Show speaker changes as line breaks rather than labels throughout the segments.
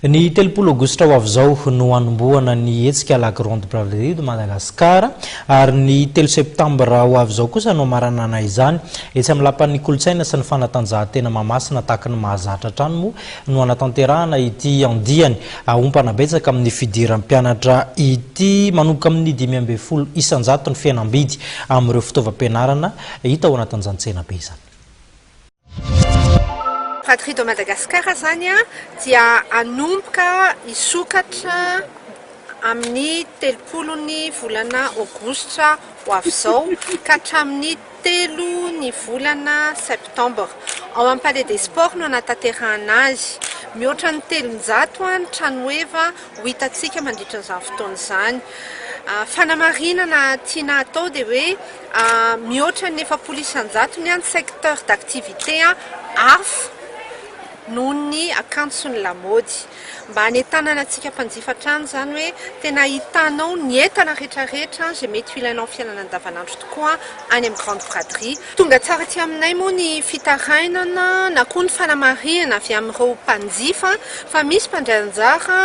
Ny 3 Aogositra ho avy izao no hanombohana ny hetsika la Grande Braderie de Madagascar ary ny 3 Septambra ho avy izao kosa no maranana izany etsy amin'ny lapan'ny kolontsaina sy ny fanatanjahantena Mahamasina tahaka ny mahazatra hatrany moa no anatanterahana ity andiany aompana betsaka amin'ny fidiran'ny mpianatra ity manomboka amin'ny 520 isanjato ny fihenam-bidy amin'ireo fitaovam-pianarana hita ao anatin'izany tsena be izany.
Braderie de Madagascar zany dia anomboka isokatra amin'ny 3 volana Aogositra ho avy izao ka hatramin'ny 3 ny volana Septambra. Ao amin'ny Palais des Sports no anatanterahana azy. Mihoatra ny 300 ny tranoheva ho hitantsika mandritra izany fotoana izany. Fanamarinana tiana atao dia hoe mihoatra ny 900 isanjato ny secteur d'activité hafa noho ny akanjo sy ny lamaody. Mba hanetanana antsika mpanjifa trano zany hoe tena hitanao ny entana rehetrarehetra izay mety ho ilainao amin'ny fiainana andavanandro tokoa any amin'ny Grande Braderie. Tonga tsara aty aminay moa ny fitarainana na koa ny fanamarinana avy amin'ireo mpanjifa fa misy mpandray anjara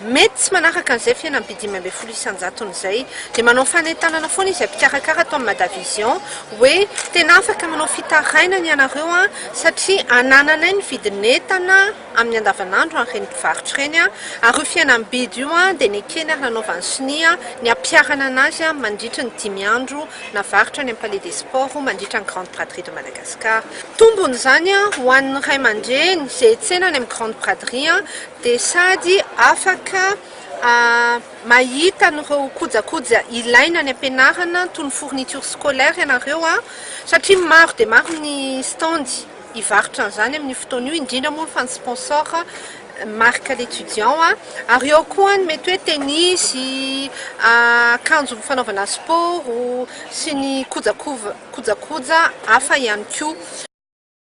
mety tsy manaraka an'izay fihenam-bidy 520 isanjaton'izay dia manao fanentanana foana izay mpikarakara atao amin'ny Madavision hoe tena afaka manao fitarainana ianareo satria anananay ny vidin'entana amin'ny andavanandro an'ireny mpivarotra ireny ary io fihenam-bidy io dia ny ekeny ary nanaovany sonia ny ampiarana anazy mandritra ny 5 andro navarotra ny amin'ny Palais des Sports mandritra ny Grande Braderie de Madagascar. Tombony zany ho an'ny ray aman-dreny izay tsena any amin'ny Grande Braderie dia sady afaka mahita n'ireo kojakoja ilaina ny ampianarana toy ny fourniture scolaire ianareo satria maro dia maro ny standy hivarotra an'izany amin'ny fotoana io indrindra moa fa ny sponsor marque l'étudiant ary eo koa ny mety hoe tennis akanjo fanaovana sport sy ny kojakoja hafa ihany koa.